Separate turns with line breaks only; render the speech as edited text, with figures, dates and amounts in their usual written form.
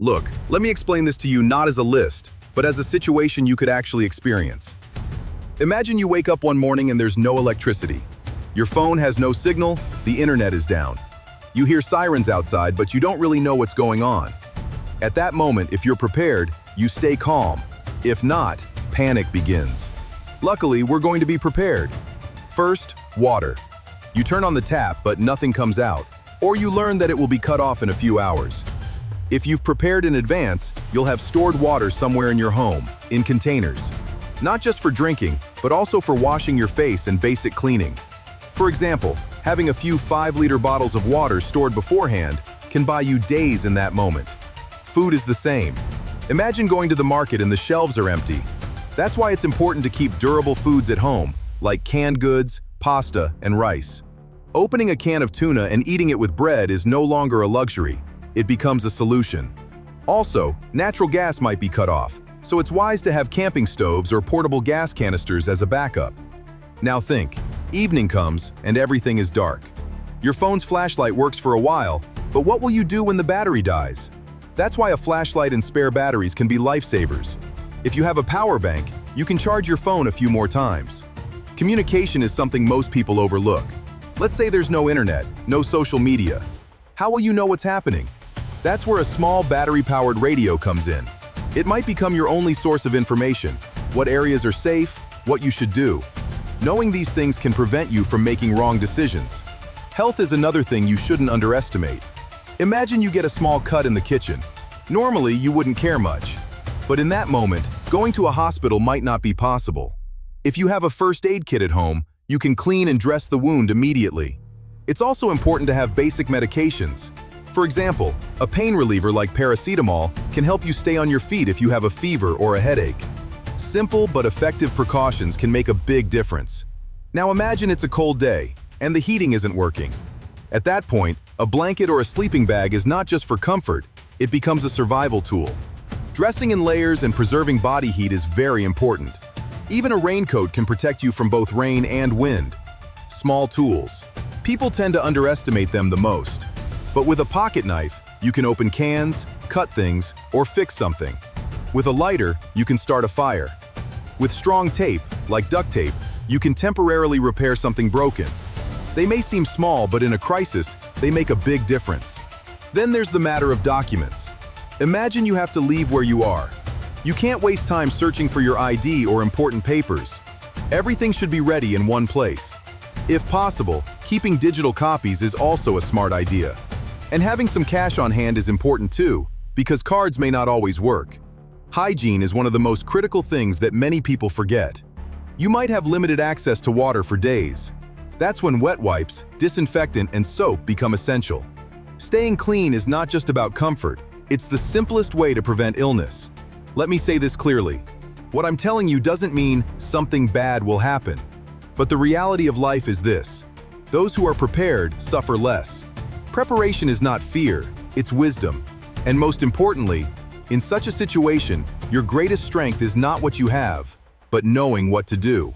Look, let me explain this to you not as a list, but as a situation you could actually experience. Imagine you wake up one morning and there's no electricity. Your phone has no signal, the internet is down. You hear sirens outside, but you don't really know what's going on. At that moment, if you're prepared, you stay calm. If not, panic begins. Luckily, we're going to be prepared. First, water. You turn on the tap, but nothing comes out, or you learn that it will be cut off in a few hours. If you've prepared in advance, you'll have stored water somewhere in your home, in containers. Not just for drinking, but also for washing your face and basic cleaning. For example, having a few 5-liter bottles of water stored beforehand can buy you days in that moment. Food is the same. Imagine going to the market and the shelves are empty. That's why it's important to keep durable foods at home, like canned goods, pasta, and rice. Opening a can of tuna and eating it with bread is no longer a luxury. It becomes a solution. Also, natural gas might be cut off, so it's wise to have camping stoves or portable gas canisters as a backup. Now think, evening comes and everything is dark. Your phone's flashlight works for a while, but what will you do when the battery dies? That's why a flashlight and spare batteries can be lifesavers. If you have a power bank, you can charge your phone a few more times. Communication is something most people overlook. Let's say there's no internet, no social media. How will you know what's happening? That's where a small battery-powered radio comes in. It might become your only source of information, what areas are safe, what you should do. Knowing these things can prevent you from making wrong decisions. Health is another thing you shouldn't underestimate. Imagine you get a small cut in the kitchen. Normally, you wouldn't care much. But in that moment, going to a hospital might not be possible. If you have a first aid kit at home, you can clean and dress the wound immediately. It's also important to have basic medications. For example, a pain reliever like paracetamol can help you stay on your feet if you have a fever or a headache. Simple but effective precautions can make a big difference. Now imagine it's a cold day, and the heating isn't working. At that point, a blanket or a sleeping bag is not just for comfort, it becomes a survival tool. Dressing in layers and preserving body heat is very important. Even a raincoat can protect you from both rain and wind. Small tools. People tend to underestimate them the most. But with a pocket knife, you can open cans, cut things, or fix something. With a lighter, you can start a fire. With strong tape, like duct tape, you can temporarily repair something broken. They may seem small, but in a crisis, they make a big difference. Then there's the matter of documents. Imagine you have to leave where you are. You can't waste time searching for your ID or important papers. Everything should be ready in one place. If possible, keeping digital copies is also a smart idea. And having some cash on hand is important too, because cards may not always work. Hygiene is one of the most critical things that many people forget. You might have limited access to water for days. That's when wet wipes, disinfectant, and soap become essential. Staying clean is not just about comfort, it's the simplest way to prevent illness. Let me say this clearly. What I'm telling you doesn't mean something bad will happen. But the reality of life is this: those who are prepared suffer less. Preparation is not fear, it's wisdom. And most importantly, in such a situation, your greatest strength is not what you have, but knowing what to do.